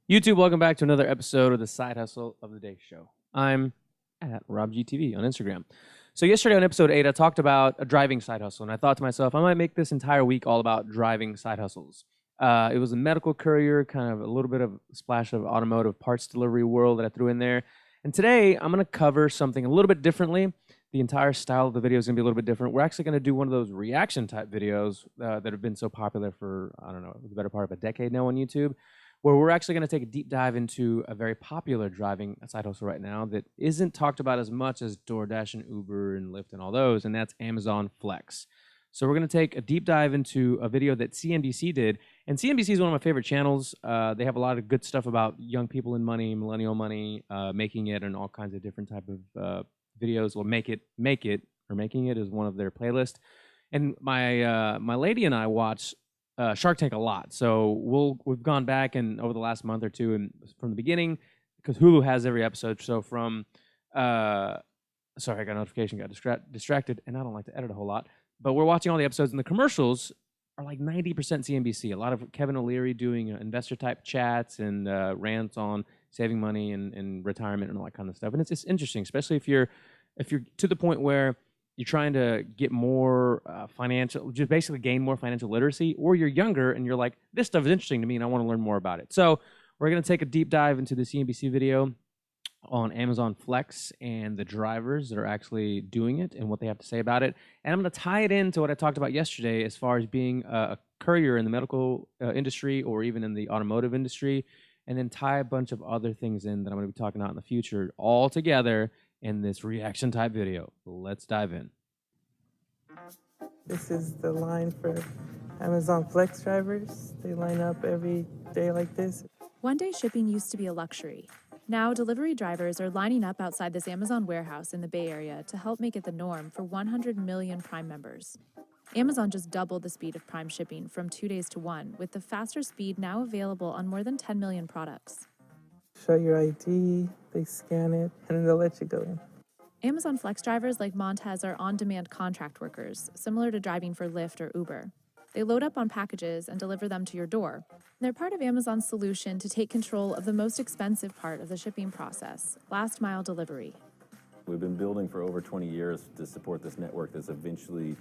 YouTube, welcome back to another episode of the Side Hustle of the Day show. I'm at RobGTV on Instagram. So yesterday on episode 8, I talked about a driving side hustle, and I thought to myself, I might make this entire week all about driving side hustles. It was a medical courier, kind of a little bit of a splash of automotive parts delivery world that I threw in there. And today, I'm going to cover something a little bit differently. The entire style of the video is going to be a little bit different. We're actually going to do one of those reaction type videos that have been so popular for, I don't know, the better part of a decade now on YouTube, where we're actually going to take a deep dive into a very popular driving side hustle right now that isn't talked about as much as DoorDash and Uber and Lyft and all those, and that's Amazon Flex. So we're going to take a deep dive into a video that CNBC did, and CNBC is one of my favorite channels. They have a lot of good stuff about young people and money, millennial money, making it, and all kinds of different type of videos. Well, making it is one of their playlists. And my lady and I watch Shark Tank a lot, so we've gone back and over the last month or two, and from the beginning, because Hulu has every episode. So from sorry, I got a notification, got distracted, and I don't like to edit a whole lot. But we're watching all the episodes, and the commercials are like 90% CNBC. A lot of Kevin O'Leary doing investor type chats and rants on saving money and retirement and all that kind of stuff. And it's interesting, especially if you're to the point where you're trying to get more financial, just basically gain more financial literacy, or you're younger and you're like, this stuff is interesting to me and I want to learn more about it. So we're going to take a deep dive into the CNBC video on Amazon Flex and the drivers that are actually doing it and what they have to say about it. And I'm going to tie it into what I talked about yesterday as far as being a courier in the medical industry or even in the automotive industry, and then tie a bunch of other things in that I'm going to be talking about in the future all together in this reaction type video. Let's dive in. This is the line for Amazon Flex drivers. They line up every day like this. One-day shipping used to be a luxury. Now, delivery drivers are lining up outside this Amazon warehouse in the Bay Area to help make it the norm for 100 million Prime members. Amazon just doubled the speed of Prime shipping from 2 days to 1, with the faster speed now available on more than 10 million products. Show your ID, they scan it, and then they'll let you go in. Amazon Flex drivers like Montez are on-demand contract workers, similar to driving for Lyft or Uber. They load up on packages and deliver them to your door. They're part of Amazon's solution to take control of the most expensive part of the shipping process, last-mile delivery. We've been building for over 20 years to support this network that's eventually...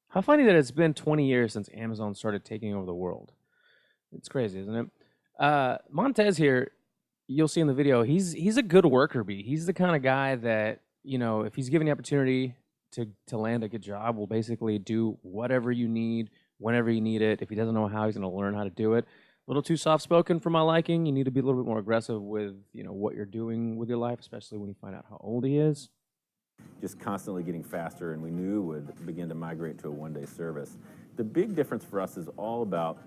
How funny that it's been 20 years since Amazon started taking over the world. It's crazy, isn't it? Montez here, you'll see in the video, he's a good worker bee. He's the kind of guy that, you know, if he's given the opportunity to land a good job, will basically do whatever you need, whenever you need it. If he doesn't know how, he's going to learn how to do it. A little too soft-spoken for my liking. You need to be a little bit more aggressive with, you know, what you're doing with your life, especially when you find out how old he is. Just constantly getting faster, and we knew would begin to migrate to a one-day service. The big difference for us is all about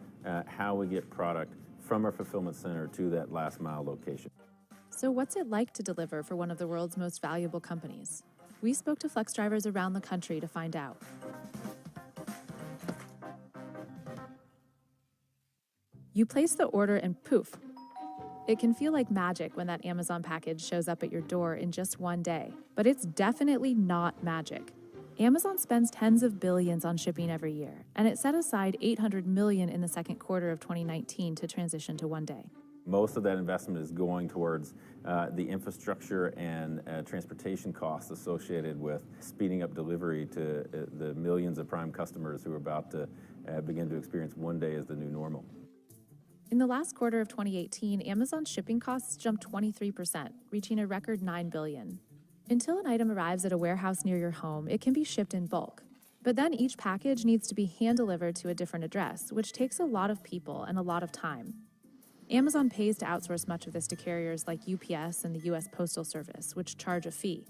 how we get product from our fulfillment center to that last-mile location. So what's it like to deliver for one of the world's most valuable companies? We spoke to Flex drivers around the country to find out. You place the order and poof. It can feel like magic when that Amazon package shows up at your door in just one day, but it's definitely not magic. Amazon spends tens of billions on shipping every year, and it set aside $800 million in the second quarter of 2019 to transition to one day. Most of that investment is going towards the infrastructure and transportation costs associated with speeding up delivery to the millions of Prime customers who are about to begin to experience one day as the new normal. In the last quarter of 2018, Amazon's shipping costs jumped 23%, reaching a record $9 billion. Until an item arrives at a warehouse near your home, it can be shipped in bulk. But then each package needs to be hand-delivered to a different address, which takes a lot of people and a lot of time. Amazon pays to outsource much of this to carriers like UPS and the U.S. Postal Service, which charge a fee.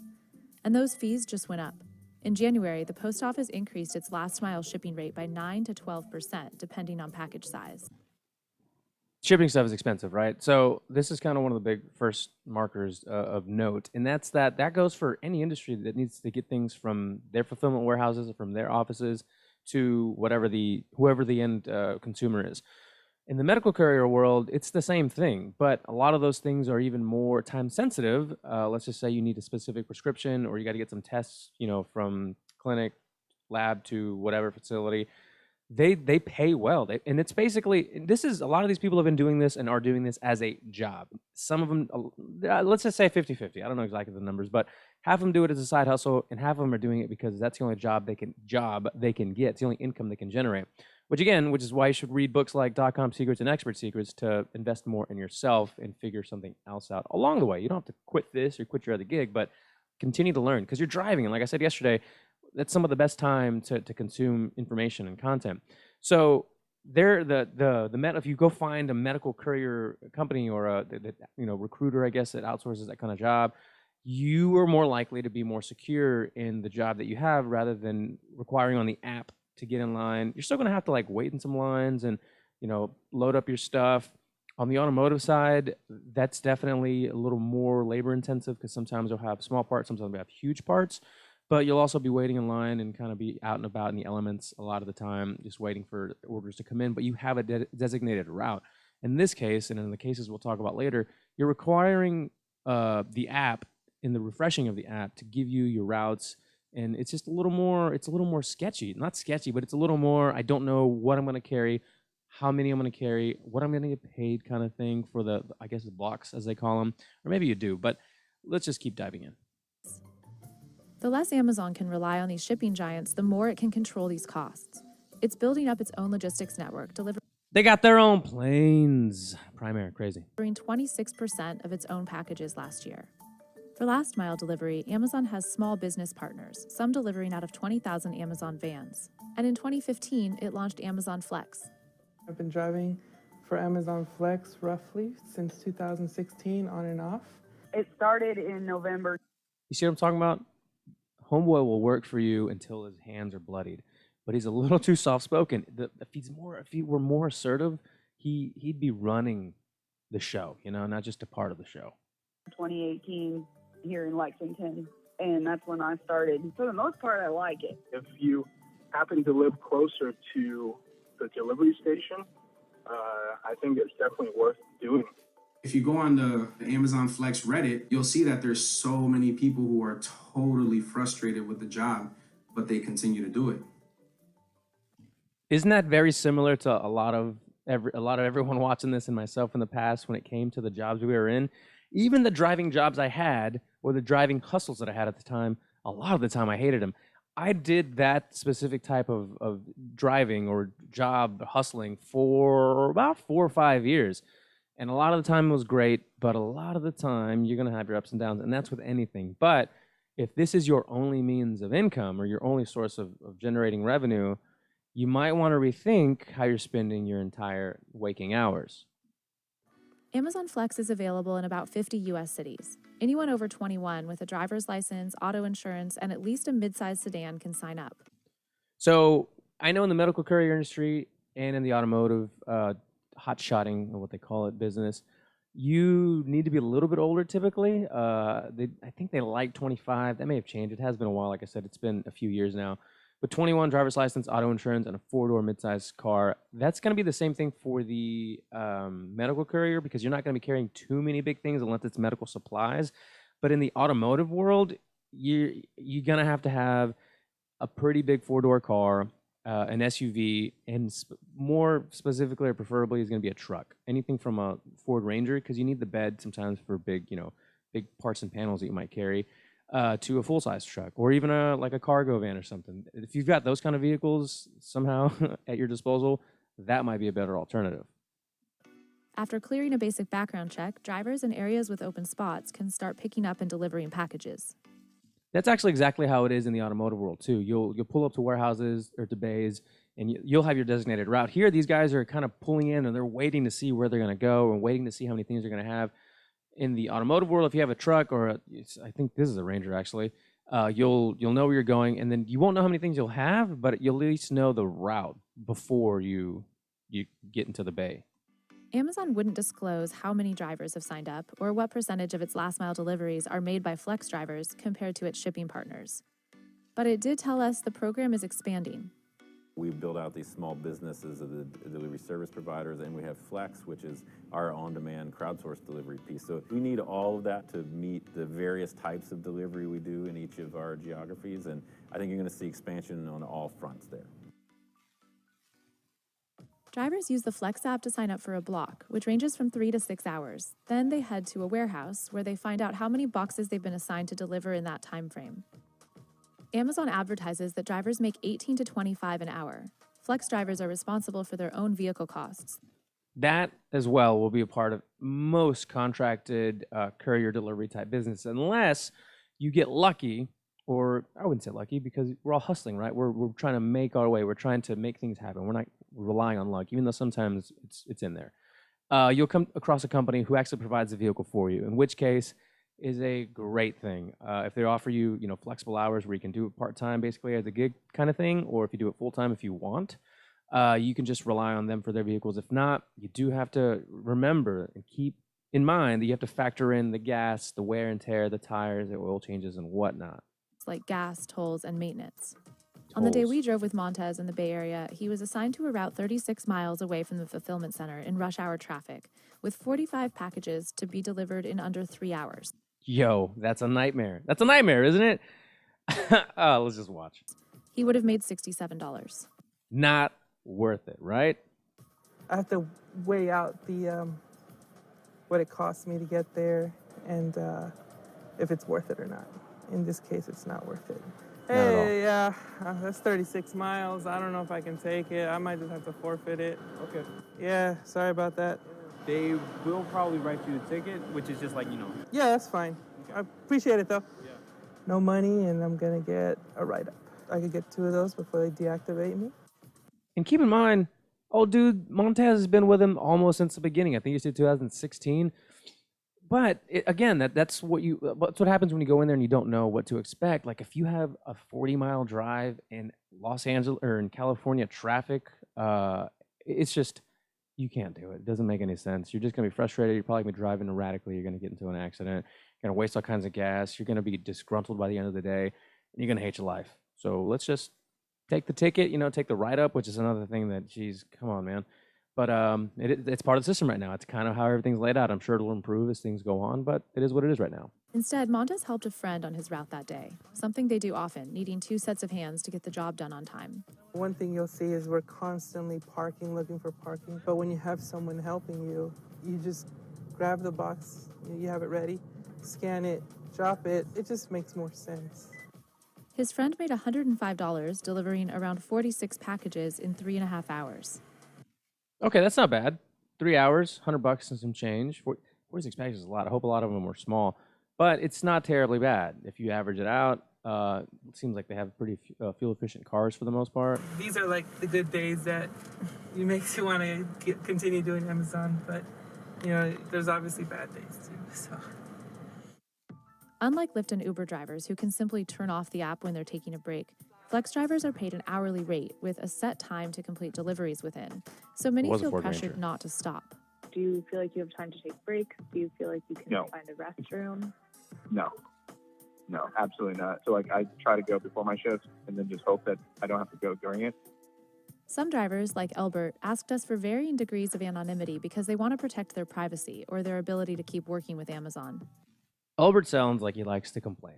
And those fees just went up. In January, the post office increased its last-mile shipping rate by 9 to 12%, depending on package size. Shipping stuff is expensive, right? So this is kind of one of the big first markers of note, and that goes for any industry that needs to get things from their fulfillment warehouses or from their offices to whoever the end consumer is. In the medical courier world, it's the same thing, but a lot of those things are even more time sensitive. Let's just say you need a specific prescription, or you got to get some tests, you know, from clinic, lab to whatever facility. they pay well. And it's basically, this is, a lot of these people have been doing this and are doing this as a job. Some of them, let's just say 50-50. I don't know exactly the numbers, but half of them do it as a side hustle, and half of them are doing it because that's the only job they can get. It's the only income they can generate. Which is why you should read books like .com Secrets and Expert Secrets to invest more in yourself and figure something else out along the way. You don't have to quit this or quit your other gig, but continue to learn, because you're driving. And like I said yesterday, that's some of the best time to consume information and content. So if you go find a medical courier company or a recruiter, I guess, that outsources that kind of job, you are more likely to be more secure in the job that you have rather than requiring on the app to get in line. You're still going to have to like wait in some lines and, load up your stuff. On the automotive side, that's definitely a little more labor intensive, because sometimes you'll have small parts, sometimes you'll have huge parts, but you'll also be waiting in line and kind of be out and about in the elements a lot of the time, just waiting for orders to come in, but you have a designated route. In this case, and in the cases we'll talk about later, you're requiring the app, in the refreshing of the app, to give you your routes. And it's just a little more sketchy. Not sketchy, but it's a little more, I don't know what I'm going to carry, how many I'm going to carry, what I'm going to get paid kind of thing for the blocks, as they call them. Or maybe you do, but let's just keep diving in. The less Amazon can rely on these shipping giants, the more it can control these costs. It's building up its own logistics network, They got their own planes. Primary, crazy. delivering 26% of its own packages last year. For last mile delivery, Amazon has small business partners, some delivering out of 20,000 Amazon vans. And in 2015, it launched Amazon Flex. I've been driving for Amazon Flex roughly since 2016, on and off. It started in November. You see what I'm talking about? Homeboy will work for you until his hands are bloodied, but he's a little too soft-spoken. If he were more assertive, he'd be running the show, not just a part of the show. 2018 here in Lexington, and that's when I started. For the most part, I like it. If you happen to live closer to the delivery station, I think it's definitely worth doing. If you go on the Amazon Flex Reddit, you'll see that there's so many people who are totally frustrated with the job, but they continue to do it. Isn't that very similar to a lot of everyone watching this and myself in the past when it came to the jobs we were in? Even the driving jobs I had, or the driving hustles that I had at the time, a lot of the time I hated them. I did that specific type of driving or job hustling for about 4 or 5 years. And a lot of the time it was great, but a lot of the time you're going to have your ups and downs, and that's with anything. But if this is your only means of income or your only source of generating revenue, you might want to rethink how you're spending your entire waking hours. Amazon Flex is available in about 50 U.S. cities. Anyone over 21 with a driver's license, auto insurance, and at least a midsize sedan can sign up. So I know in the medical courier industry and in the automotive hot-shotting, or what they call it, business, you need to be a little bit older typically. I think they like 25. That may have changed. It has been a while. Like I said, it's been a few years now. But 21, driver's license, auto insurance, and a 4-door midsize car. That's going to be the same thing for the medical courier, because you're not going to be carrying too many big things unless it's medical supplies. But in the automotive world, you're going to have a pretty big 4-door car, an SUV, and more specifically or preferably is going to be a truck. Anything from a Ford Ranger, because you need the bed sometimes for big parts and panels that you might carry. To a full-size truck, or even a cargo van or something. If you've got those kind of vehicles somehow at your disposal, that might be a better alternative. After clearing a basic background check, drivers in areas with open spots can start picking up and delivering packages. That's actually exactly how it is in the automotive world too. You'll pull up to warehouses or to bays, and you'll have your designated route. Here, these guys are kind of pulling in, and they're waiting to see where they're going to go and waiting to see how many things they're going to have. In the automotive world, if you have a truck I think this is a Ranger actually, you'll know where you're going, and then you won't know how many things you'll have, but you'll at least know the route before you get into the bay. Amazon wouldn't disclose how many drivers have signed up or what percentage of its last mile deliveries are made by Flex drivers compared to its shipping partners. But it did tell us the program is expanding. We build out these small businesses of the delivery service providers, and we have Flex, which is our on-demand crowdsourced delivery piece. So we need all of that to meet the various types of delivery we do in each of our geographies, and I think you're going to see expansion on all fronts there. Drivers use the Flex app to sign up for a block, which ranges from 3 to 6 hours. Then they head to a warehouse where they find out how many boxes they've been assigned to deliver in that time frame. Amazon advertises that drivers make $18 to $25 an hour. Flex drivers are responsible for their own vehicle costs. That as well will be a part of most contracted courier delivery type business, unless you get lucky, or I wouldn't say lucky because we're all hustling, right? We're trying to make our way. We're trying to make things happen. We're not relying on luck, even though sometimes it's in there. You'll come across a company who actually provides the vehicle for you, in which case is a great thing. If they offer you, flexible hours where you can do it part-time basically as a gig kind of thing, or if you do it full-time if you want, you can just rely on them for their vehicles. If not, you do have to remember and keep in mind that you have to factor in the gas, the wear and tear, the tires, the oil changes, and whatnot. Like gas, tolls, and maintenance. On the day we drove with Montez in the Bay Area, he was assigned to a route 36 miles away from the fulfillment center in rush hour traffic, with 45 packages to be delivered in under 3 hours. Yo, that's a nightmare. That's a nightmare, isn't it? Let's just watch. He would have made $67. Not worth it, right? I have to weigh out the what it costs me to get there and if it's worth it or not. In this case, it's not worth it. Hey, yeah, that's 36 miles. I don't know if I can take it. I might just have to forfeit it. Okay. Yeah, sorry about that. They will probably write you a ticket, which is just like, Yeah, that's fine. I appreciate it, though. Yeah. No money, and I'm going to get a write-up. I could get 2 of those before they deactivate me. And keep in mind, old dude, Montez has been with him almost since the beginning. I think he said 2016. But again, that's what happens when you go in there and you don't know what to expect. Like if you have a 40-mile drive in Los Angeles or in California traffic, it's just, you can't do it. It doesn't make any sense. You're just going to be frustrated. You're probably going to be driving erratically. You're going to get into an accident. You're going to waste all kinds of gas. You're going to be disgruntled by the end of the day. And you're going to hate your life. So let's just take the ticket, take the write-up, which is another thing that, geez, come on, man. But it's part of the system right now. It's kind of how everything's laid out. I'm sure it'll improve as things go on, but it is what it is right now. Instead, Montez helped a friend on his route that day, something they do often, needing 2 sets of hands to get the job done on time. One thing you'll see is we're constantly parking, looking for parking. But when you have someone helping you, you just grab the box, you have it ready, scan it, drop it. It just makes more sense. His friend made $105 delivering around 46 packages in 3.5 hours. Okay, that's not bad. 3 hours, $100 and some change. 46 packages is a lot. I hope a lot of them were small, but it's not terribly bad. If you average it out, it seems like they have pretty fuel-efficient cars for the most part. These are like the good days that makes you want to continue doing Amazon, but there's obviously bad days too. So. Unlike Lyft and Uber drivers who can simply turn off the app when they're taking a break, Flex drivers are paid an hourly rate with a set time to complete deliveries within, so many feel pressured not to stop. Do you feel like you have time to take breaks? Do you feel like you can find a restroom? No, absolutely not. So I try to go before my shift and then just hope that I don't have to go during it. Some drivers, like Elbert, asked us for varying degrees of anonymity because they want to protect their privacy or their ability to keep working with Amazon. Albert sounds like he likes to complain.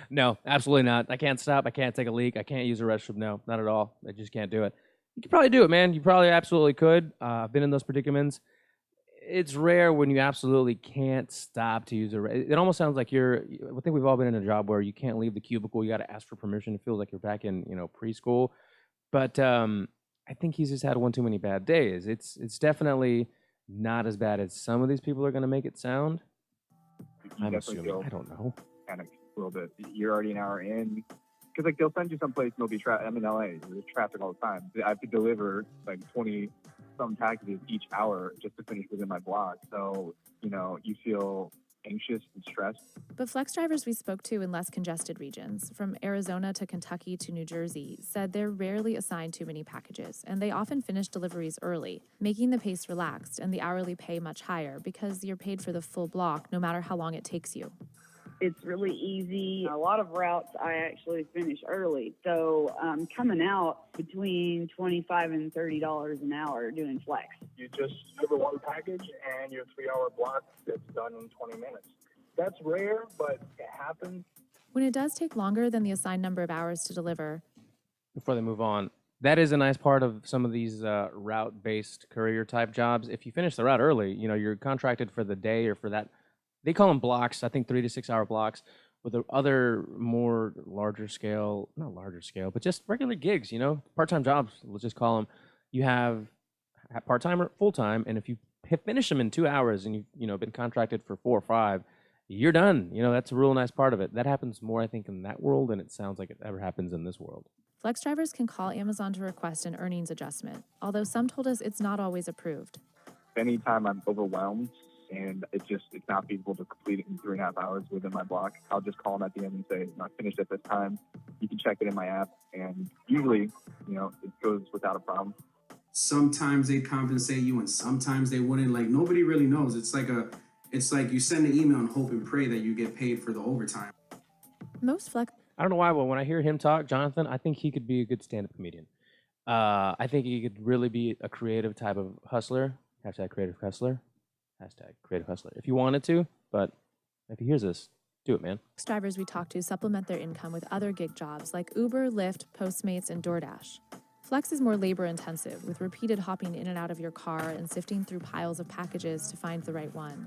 No, absolutely not. I can't stop. I can't take a leak. I can't use a restroom. No, not at all. I just can't do it. You could probably do it, man. You probably absolutely could. I've been in those predicaments. It's rare when you absolutely can't stop to use it almost sounds like I think we've all been in a job where you can't leave the cubicle. You got to ask for permission. It feels like you're back in, preschool. But I think he's just had one too many bad days. It's definitely not as bad as some of these people are going to make it sound. I'm assuming. I don't know. Kind of a little bit. You're already an hour in. Because they'll send you someplace and there'll be traffic. I'm in LA. There's traffic all the time. I have to deliver 20-some packages each hour just to finish within my block. So, you feel anxious and stressed. But Flex drivers we spoke to in less congested regions, from Arizona to Kentucky to New Jersey, said they're rarely assigned too many packages, and they often finish deliveries early, making the pace relaxed and the hourly pay much higher because you're paid for the full block no matter how long it takes you. It's really easy. A lot of routes I actually finish early. So coming out between $25 and $30 an hour doing Flex. You just deliver one package and your 3-hour block that's done in 20 minutes. That's rare, but it happens. When it does take longer than the assigned number of hours to deliver, Before they move on, That is a nice part of some of these route-based courier type jobs. If you finish the route early, you're contracted for the day or for that. They call them blocks. I think 3 to 6 hour blocks. With the other more larger scale, not larger scale, but just regular gigs. Part-time jobs. Let's just call them. You have part-time or full-time, and if you finish them in 2 hours and you've been contracted for 4 or 5, you're done. That's a real nice part of it. That happens more, I think, in that world than it sounds like it ever happens in this world. Flex drivers can call Amazon to request an earnings adjustment, although some told us it's not always approved. Anytime I'm overwhelmed and it's not feasible to complete it in 3.5 hours within my block, I'll just call them at the end and say, I finished at this time. You can check it in my app. And usually, it goes without a problem. Sometimes they compensate you and sometimes they wouldn't. Like, nobody really knows. It's like you send an email and hope and pray that you get paid for the overtime. Most Flex I don't know why, but when I hear him talk, Jonathan, I think he could be a good stand-up comedian. I think he could really be a creative type of hustler. Hashtag creative hustler. Hashtag creative hustler. If you wanted to, but if he hears this, do it, man. drivers we talk to supplement their income with other gig jobs like Uber, Lyft, Postmates, and DoorDash. Flex is more labor-intensive, with repeated hopping in and out of your car and sifting through piles of packages to find the right one.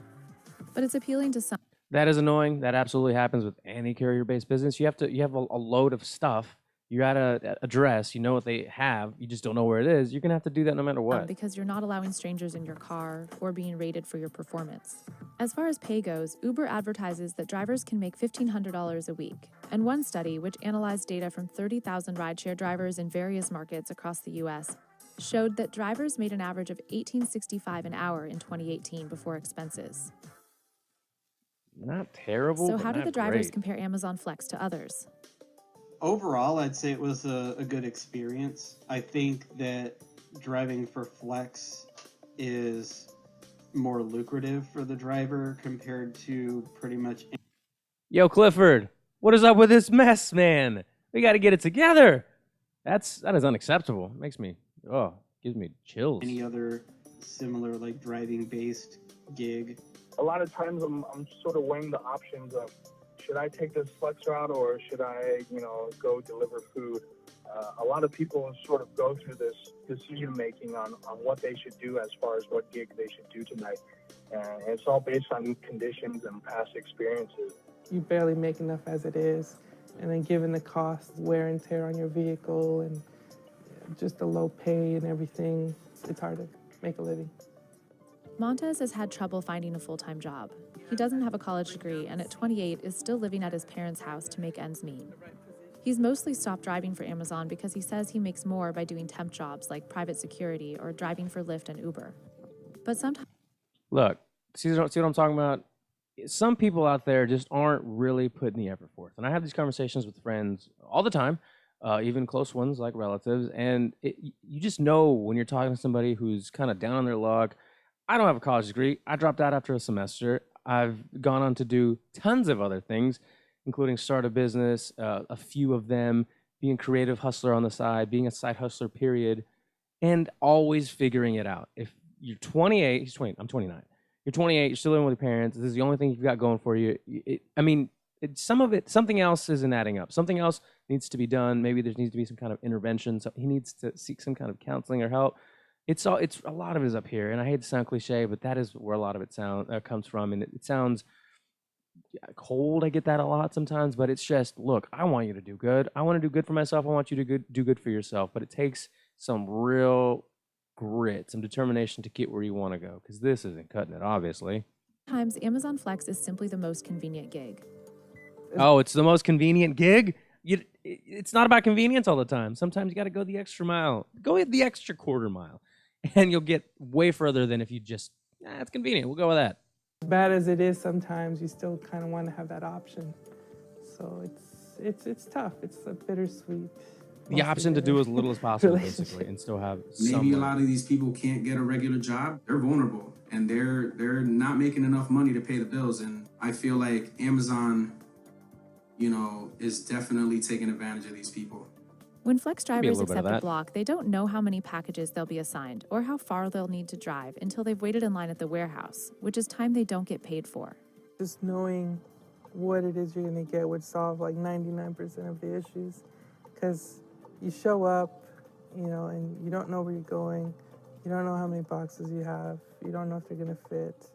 But it's appealing to some. That is annoying. That absolutely happens with any carrier-based business. You have a load of stuff. You're at a address. You know what they have. You just don't know where it is. You're gonna have to do that no matter what. Because you're not allowing strangers in your car or being rated for your performance. As far as pay goes, Uber advertises that drivers can make $1,500 a week. And one study, which analyzed data from 30,000 rideshare drivers in various markets across the U.S., showed that drivers made an average of $1,865 an hour in 2018 before expenses. Not terrible. So but how do not the drivers great. compare Amazon Flex to others? Overall, I'd say it was a good experience. I think that driving for Flex is more lucrative for the driver compared to pretty much. Yo, Clifford, what is up with this mess, man? We got to get it together. That is unacceptable. It makes me, gives me chills. Any other similar like driving based gig. A lot of times I'm sort of weighing the options of, should I take this flex route or should I, go deliver food? A lot of people sort of go through this decision making on what they should do as far as what gig they should do tonight. And it's all based on conditions and past experiences. You barely make enough as it is. And then given the cost, wear and tear on your vehicle, and just the low pay and everything, it's hard to make a living. Montez has had trouble finding a full-time job. He doesn't have a college degree, and at 28 is still living at his parents' house to make ends meet. He's mostly stopped driving for Amazon because he says he makes more by doing temp jobs like private security or driving for Lyft and Uber. But sometimes... Look, see what I'm talking about? Some people out there just aren't really putting the effort forth. And I have these conversations with friends all the time, even close ones like relatives, and you just know when you're talking to somebody who's kind of down on their luck. I don't have a college degree. I dropped out after a semester. I've gone on to do tons of other things, including start a business, a few of them, being a creative hustler on the side, being a side hustler, period, and always figuring it out. If you're 28, he's 20, I'm 29. You're 28, you're still living with your parents. This is the only thing you've got going for you. Something else isn't adding up. Something else needs to be done. Maybe there needs to be some kind of intervention. So he needs to seek some kind of counseling or help. It's a lot of it is up here, and I hate to sound cliche, but that is where a lot of it comes from, and it sounds cold. I get that a lot sometimes, but it's just, look, I want you to do good. I want to do good for myself. I want you to do good for yourself, but it takes some real grit, some determination to get where you want to go, because this isn't cutting it, obviously. Sometimes Amazon Flex is simply the most convenient gig. Oh, it's the most convenient gig? It's not about convenience all the time. Sometimes you got to go the extra mile. Go the extra quarter mile, and you'll get way further than if you just, it's convenient. We'll go with that. As bad as it is sometimes, you still kind of want to have that option. So it's tough. It's a bittersweet. The option to do as little as possible, basically, and still have Maybe a lot of these people can't get a regular job. They're vulnerable, and they're not making enough money to pay the bills. And I feel like Amazon, is definitely taking advantage of these people. When Flex drivers accept a block, they don't know how many packages they'll be assigned or how far they'll need to drive until they've waited in line at the warehouse, which is time they don't get paid for. Just knowing what it is you're going to get would solve like 99% of the issues, because you show up and you don't know where you're going. You don't know how many boxes you have. You don't know if they're going to fit.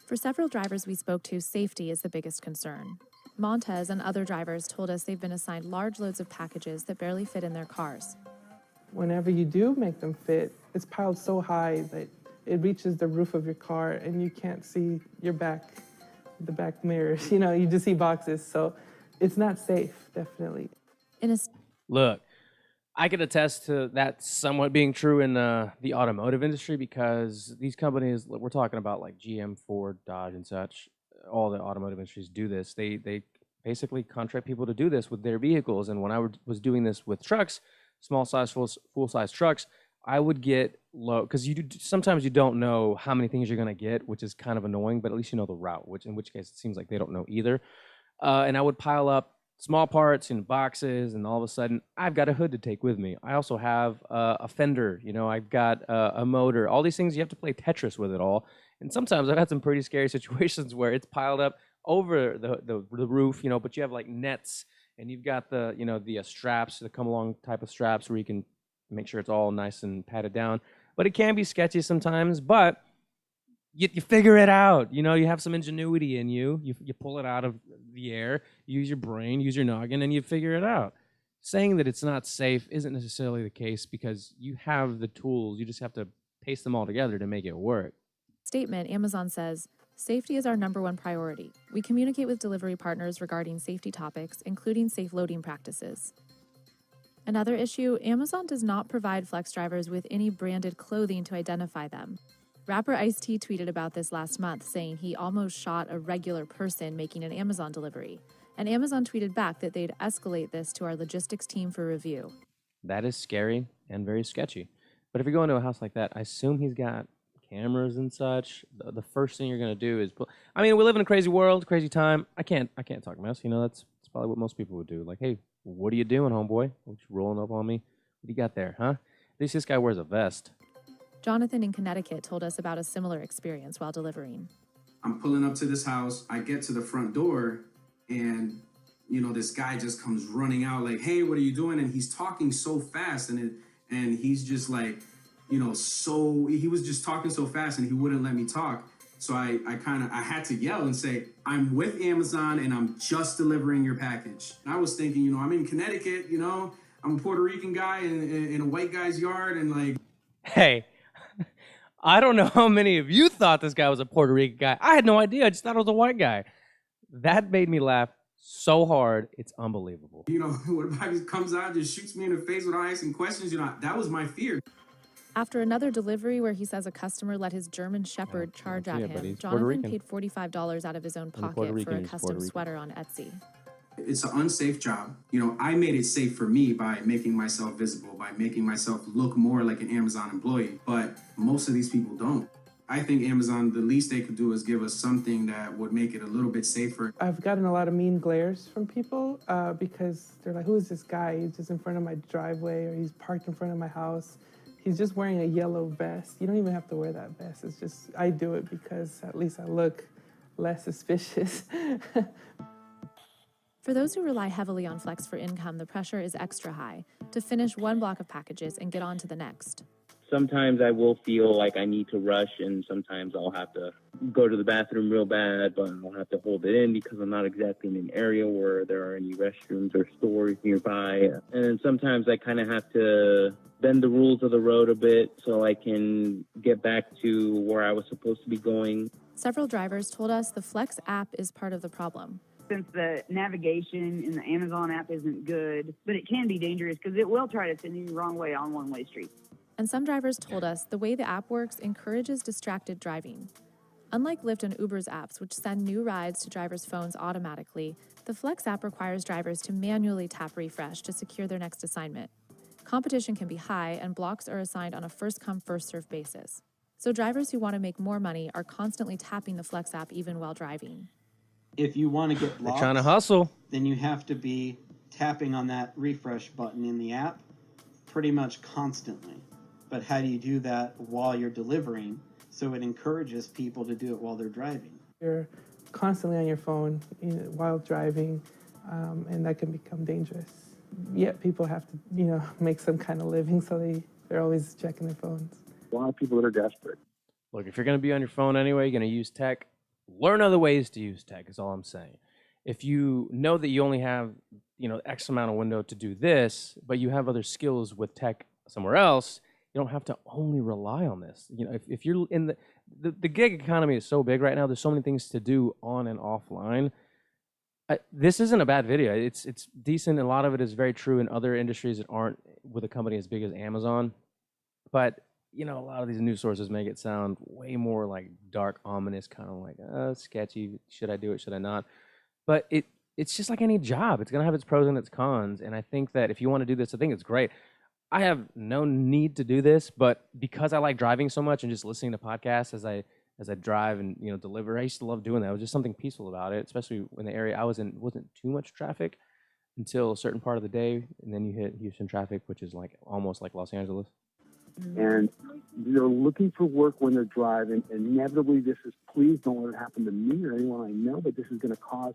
For several drivers we spoke to, safety is the biggest concern. Montez and other drivers told us they've been assigned large loads of packages that barely fit in their cars. Whenever you do make them fit, it's piled so high that it reaches the roof of your car and you can't see your back, the back mirrors. You just see boxes. So it's not safe, definitely. Look, I can attest to that somewhat being true in the automotive industry, because these companies, we're talking about like GM, Ford, Dodge, and such, all the automotive industries do this. They basically contract people to do this with their vehicles. And when I was doing this with trucks, small size, full size trucks, I would get low, because sometimes you don't know how many things you're going to get, which is kind of annoying, but at least you know the route, in which case it seems like they don't know either. And I would pile up small parts in boxes, and all of a sudden I've got a hood to take with me. I also have a fender, I've got a motor, all these things. You have to play Tetris with it all. And sometimes I've had some pretty scary situations where it's piled up over the roof, but you have like nets, and you've got the straps that come along, type of straps where you can make sure it's all nice and padded down. But it can be sketchy sometimes, but you figure it out. You have some ingenuity in you. You pull it out of the air, you use your brain, use your noggin, and you figure it out. Saying that it's not safe isn't necessarily the case, because you have the tools. You just have to paste them all together to make it work. Statement, Amazon says, safety is our #1 priority. We communicate with delivery partners regarding safety topics, including safe loading practices. Another issue, Amazon does not provide flex drivers with any branded clothing to identify them. Rapper Ice-T tweeted about this last month, saying he almost shot a regular person making an Amazon delivery. And Amazon tweeted back that they'd escalate this to our logistics team for review. That is scary and very sketchy. But if you go into a house like that, I assume he's got cameras and such. The first thing you're going to do is we live in a crazy world, crazy time. I can't talk mess. That's probably what most people would do. Like, hey, what are you doing, homeboy? What you rolling up on me? What do you got there, huh? At least this guy wears a vest. Jonathan in Connecticut told us about a similar experience while delivering. I'm pulling up to this house. I get to the front door, and this guy just comes running out like, "Hey, what are you doing?" And he's talking so fast, and he's just like, he was just talking so fast, and he wouldn't let me talk. So I had to yell and say, "I'm with Amazon, and I'm just delivering your package." And I was thinking, I'm in Connecticut, I'm a Puerto Rican guy in a white guy's yard, and like, hey. I don't know how many of you thought this guy was a Puerto Rican guy. I had no idea. I just thought it was a white guy. That made me laugh so hard. It's unbelievable. What if he comes out and just shoots me in the face without asking questions? That was my fear. After another delivery where he says a customer let his German Shepherd charge at him, Jonathan paid $45 out of his own pocket for a custom sweater on Etsy. It's an unsafe job. I made it safe for me by making myself visible, by making myself look more like an Amazon employee. But most of these people don't. I think Amazon, the least they could do is give us something that would make it a little bit safer. I've gotten a lot of mean glares from people because they're like, "Who is this guy? He's just in front of my driveway, or he's parked in front of my house. He's just wearing a yellow vest." You don't even have to wear that vest. It's just, I do it because at least I look less suspicious. For those who rely heavily on Flex for income, the pressure is extra high to finish one block of packages and get on to the next. Sometimes I will feel like I need to rush, and sometimes I'll have to go to the bathroom real bad, but I'll have to hold it in because I'm not exactly in an area where there are any restrooms or stores nearby. And then sometimes I kind of have to bend the rules of the road a bit so I can get back to where I was supposed to be going. Several drivers told us the Flex app is part of the problem. Since the navigation in the Amazon app isn't good, but it can be dangerous because it will try to send you the wrong way on one-way streets. And some drivers told us the way the app works encourages distracted driving. Unlike Lyft and Uber's apps, which send new rides to drivers' phones automatically, the Flex app requires drivers to manually tap refresh to secure their next assignment. Competition can be high, and blocks are assigned on a first-come, first-served basis. So drivers who want to make more money are constantly tapping the Flex app even while driving. If you want to get blocks, they're trying to hustle, then you have to be tapping on that refresh button in the app pretty much constantly. But how do you do that while you're delivering? So it encourages people to do it while they're driving. You're constantly on your phone while driving, and that can become dangerous. yet people have to, make some kind of living, so they're always checking their phones. A lot of people that are desperate. Look, if you're going to be on your phone anyway, you're going to use tech, learn other ways to use tech is all I'm saying. If you know that you only have, X amount of window to do this, but you have other skills with tech somewhere else, you don't have to only rely on this. If you're in the gig economy is so big right now, there's so many things to do on and offline. This isn't a bad video. It's decent. A lot of it is very true in other industries that aren't with a company as big as Amazon. But a lot of these news sources make it sound way more like dark, ominous, kind of like sketchy. Should I do it? Should I not? But it's just like any job. It's gonna have its pros and its cons. And I think that if you want to do this, I think it's great. I have no need to do this, but because I like driving so much and just listening to podcasts as I drive and deliver, I used to love doing that. It was just something peaceful about it, especially in the area I was in. Wasn't too much traffic until a certain part of the day, and then you hit Houston traffic, which is like almost like Los Angeles. And they're looking for work when they're driving. Inevitably, please don't let it happen to me or anyone I know, but this is going to cause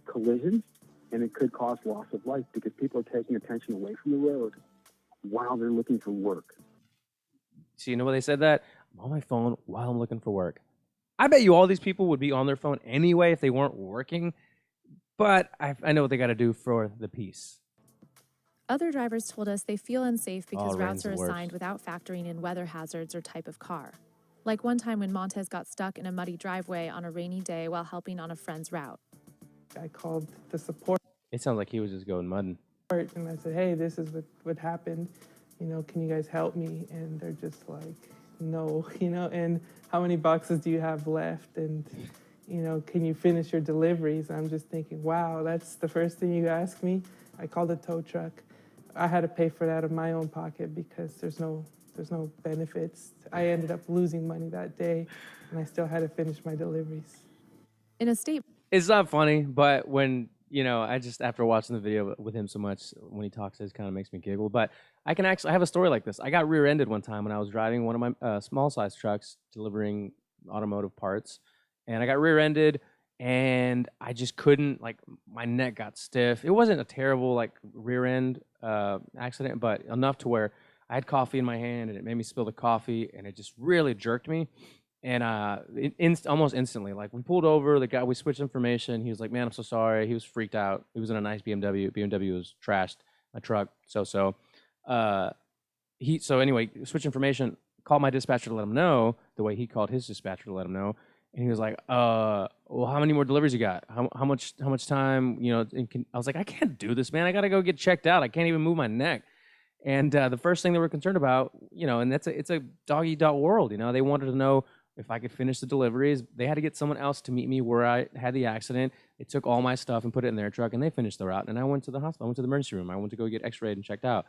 collisions, and it could cause loss of life because people are taking attention away from the road while they're looking for work. So you know why they said that? I'm on my phone while I'm looking for work. I bet you all these people would be on their phone anyway if they weren't working, but I know what they got to do for the peace. Other drivers told us they feel unsafe because routes are rain's the worst. assigned without factoring in weather hazards or type of car. Like one time when Montez got stuck in a muddy driveway on a rainy day while helping on a friend's route. I called the support, It sounds like he was just going mudding. and I said, hey, this is what happened. Can you guys help me? And they're just like, no, and how many boxes do you have left? And, can you finish your deliveries? I'm just thinking, wow, that's the first thing you ask me. I called a tow truck. I had to pay for that out of my own pocket because there's no benefits. I ended up losing money that day, and I still had to finish my deliveries. In a state, It's not funny, but when, I just, after watching the video with him so much, when he talks, it kind of makes me giggle. But I have a story like this. I got rear-ended one time when I was driving one of my small-size trucks delivering automotive parts. And I got rear-ended, and I just couldn't, my neck got stiff. It wasn't a terrible, rear-end accident, but enough to where I had coffee in my hand, and it made me spill the coffee, and it just really jerked me. And almost instantly, we pulled over, we switched information. He was like, man, I'm so sorry. He was freaked out. He was in a nice BMW. BMW was trashed, my truck, so. So anyway, switch information, called my dispatcher to let him know the way he called his dispatcher to let him know. And he was like, well, how many more deliveries you got? How much time, I was like, I can't do this, man. I got to go get checked out. I can't even move my neck. And the first thing they were concerned about, and it's a dog-eat-dog world, they wanted to know if I could finish the deliveries. They had to get someone else to meet me where I had the accident. They took all my stuff and put it in their truck, and they finished the route. And I went to the hospital. I went to the emergency room. I went to go get x-rayed and checked out.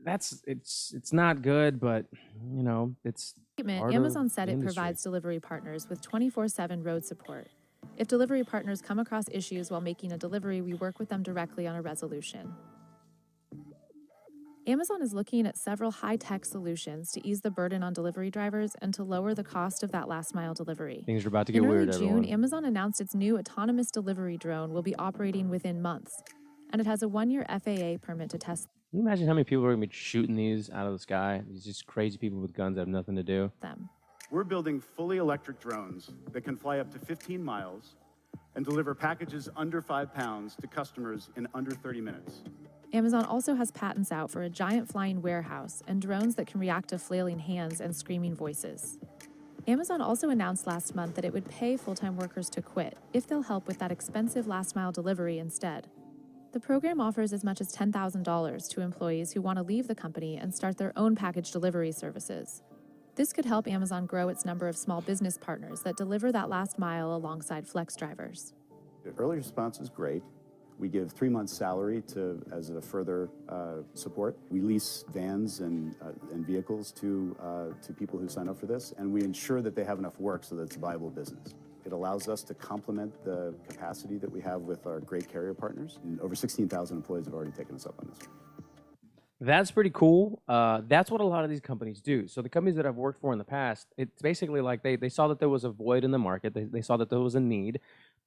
It's not good, but, it's part Amazon of said the it industry. provides delivery partners with 24/7 road support. If delivery partners come across issues while making a delivery, we work with them directly on a resolution. Amazon is looking at several high-tech solutions to ease the burden on delivery drivers and to lower the cost of that last-mile delivery. Things are about to get In weird, early June, everyone. Amazon announced its new autonomous delivery drone will be operating within months, and it has a 1-year FAA permit to test Can you imagine how many people are going to be shooting these out of the sky? These just crazy people with guns that have nothing to do. them. We're building fully electric drones that can fly up to 15 miles and deliver packages under 5 pounds to customers in under 30 minutes. Amazon also has patents out for a giant flying warehouse and drones that can react to flailing hands and screaming voices. Amazon also announced last month that it would pay full-time workers to quit if they'll help with that expensive last-mile delivery instead. The program offers as much as $10,000 to employees who want to leave the company and start their own package delivery services. This could help Amazon grow its number of small business partners that deliver that last mile alongside flex drivers. The early response is great. We give 3 months' salary as a further support. We lease vans and vehicles to people who sign up for this, and we ensure that they have enough work so that it's a viable business. It allows us to complement the capacity that we have with our great carrier partners. And over 16,000 employees have already taken us up on this. That's pretty cool. That's what a lot of these companies do. So the companies that I've worked for in the past, it's basically like they saw that there was a void in the market. They saw that there was a need,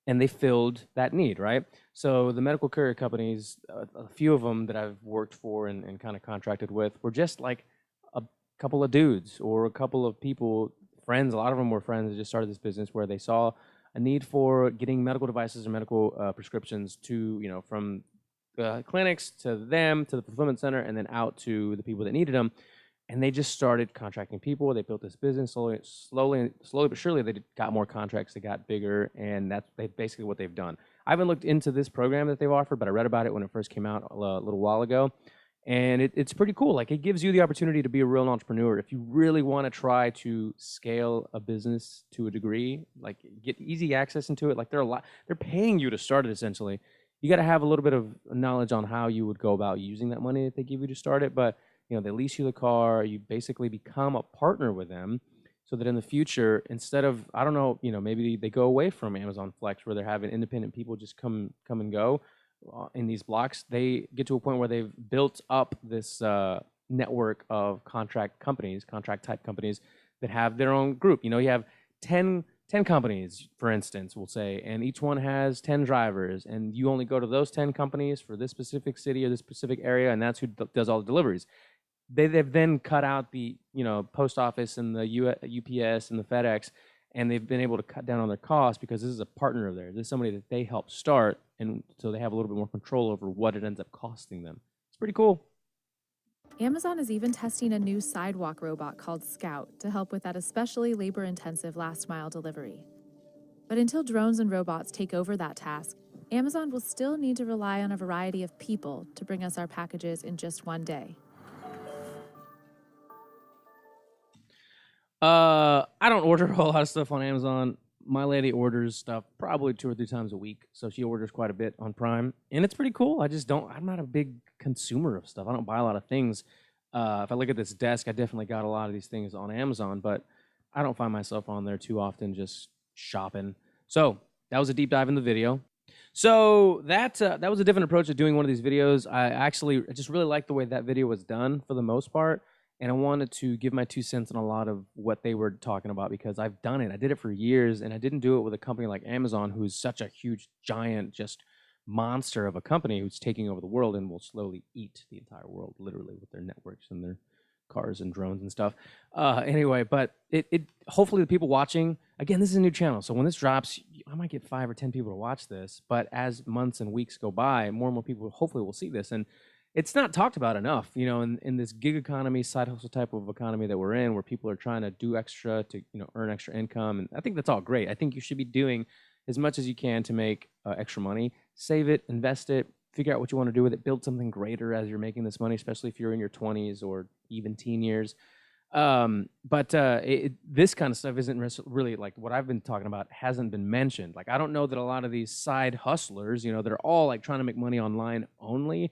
and they filled that need, right? So the medical courier companies, a few of them that I've worked for and kind of contracted with, were just like a couple of dudes or a couple of people, friends. A lot of them were friends that just started this business where they saw a need for getting medical devices or medical prescriptions to, from the clinics to them, to the fulfillment center, and then out to the people that needed them. And they just started contracting people. They built this business slowly but surely. They got more contracts. They got bigger, and that's basically what they've done. I haven't looked into this program that they've offered, but I read about it when it first came out a little while ago, and it's pretty cool. Like, it gives you the opportunity to be a real entrepreneur if you really want to try to scale a business to a degree. Like, get easy access into it. Like, they're paying you to start it essentially. You got to have a little bit of knowledge on how you would go about using that money that they give you to start it, but they lease you the car. You basically become a partner with them so that in the future, instead of, I don't know, maybe they go away from Amazon Flex where they're having independent people just come and go in these blocks. They get to a point where they've built up this network of contract type companies that have their own group. You have 10 companies, for instance, we'll say, and each one has 10 drivers, and you only go to those 10 companies for this specific city or this specific area, and that's who does all the deliveries. They've then cut out the post office and the UPS and the FedEx, and they've been able to cut down on their costs because this is a partner of theirs. This is somebody that they helped start, and so they have a little bit more control over what it ends up costing them. It's pretty cool. Amazon is even testing a new sidewalk robot called Scout to help with that especially labor-intensive last-mile delivery. But until drones and robots take over that task, Amazon will still need to rely on a variety of people to bring us our packages in just one day. I don't order a whole lot of stuff on Amazon. My lady orders stuff probably 2 or 3 times a week, so she orders quite a bit on Prime, and it's pretty cool. I'm not a big consumer of stuff. I don't buy a lot of things. If I look at this desk, I definitely got a lot of these things on Amazon, but I don't find myself on there too often just shopping. So that was a deep dive in the video. So that was a different approach to doing one of these videos. I just really liked the way that video was done for the most part. And I wanted to give my 2 cents on a lot of what they were talking about because I've done it. I did it for years, and I didn't do it with a company like Amazon, who's such a huge, giant, just monster of a company who's taking over the world and will slowly eat the entire world, literally, with their networks and their cars and drones and stuff. Anyway, but it hopefully the people watching, again, this is a new channel, so when this drops, I might get 5 or 10 people to watch this, but as months and weeks go by, more and more people hopefully will see this. And it's not talked about enough, in this gig economy, side hustle type of economy that we're in, where people are trying to do extra to, earn extra income. And I think that's all great. I think you should be doing as much as you can to make extra money. Save it, invest it, figure out what you want to do with it, build something greater as you're making this money, especially if you're in your 20s or even teen years. But this kind of stuff isn't really like what I've been talking about hasn't been mentioned. Like, I don't know that a lot of these side hustlers, they're all like trying to make money online only,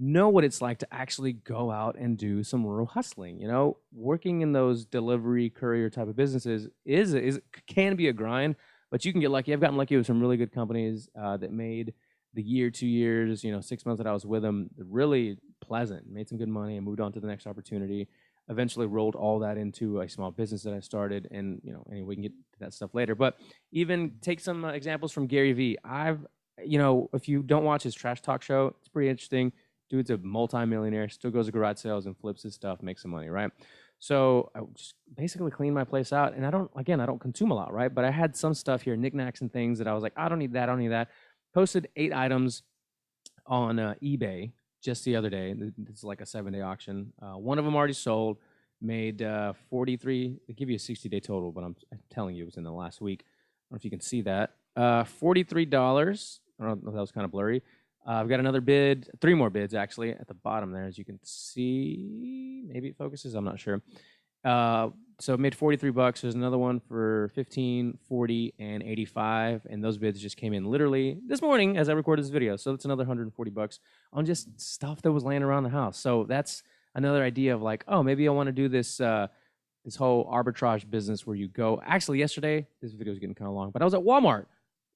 know what it's like to actually go out and do some real hustling. Working in those delivery courier type of businesses can be a grind, but you can get lucky. I've gotten lucky with some really good companies that made the year, 2 years, 6 months that I was with them really pleasant, made some good money and moved on to the next opportunity. Eventually rolled all that into a small business that I started, and anyway, we can get to that stuff later. But even take some examples from Gary Vee. If you don't watch his Trash Talk show, it's pretty interesting. Dude's a multi-millionaire, still goes to garage sales and flips his stuff, makes some money, right? So I just basically clean my place out, and I don't consume a lot, right? But I had some stuff here, knickknacks and things that I was like, I don't need that. Posted 8 items on eBay just the other day. It's like a 7-day auction. One of them already sold, made 43. They give you a 60-day total, but I'm telling you it was in the last week. I don't know if you can see that. $43. I don't know if that was kind of blurry. I've got another bid, 3 more bids actually at the bottom there, as you can see. Maybe it focuses, I'm not sure. So it made $43. There's another one for 15, 40, and 85, and those bids just came in literally this morning as I recorded this video. So it's another $140 on just stuff that was laying around the house. So that's another idea of like, oh, maybe I want to do this this whole arbitrage business where you go. Actually, yesterday, this video is getting kind of long, but I was at Walmart.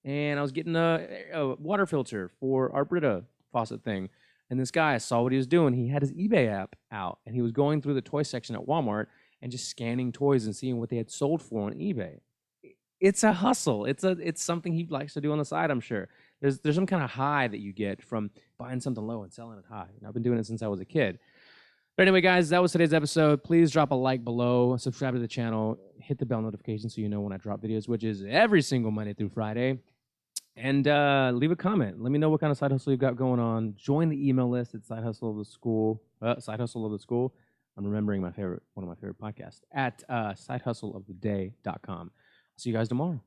And I was getting a water filter for our Brita faucet thing. And this guy, I saw what he was doing. He had his eBay app out, and he was going through the toy section at Walmart and just scanning toys and seeing what they had sold for on eBay. it's a hustle. It's something he likes to do on the side, I'm sure. There's some kind of high that you get from buying something low and selling it high. And I've been doing it since I was a kid. But anyway, guys, that was today's episode. Please drop a like below, subscribe to the channel, hit the bell notification so you know when I drop videos, which is every single Monday through Friday. And leave a comment. Let me know what kind of side hustle you've got going on. Join the email list at Side Hustle of the School. Side Hustle of the School. I'm remembering one of my favorite podcasts at sidehustleoftheday.com. I'll see you guys tomorrow.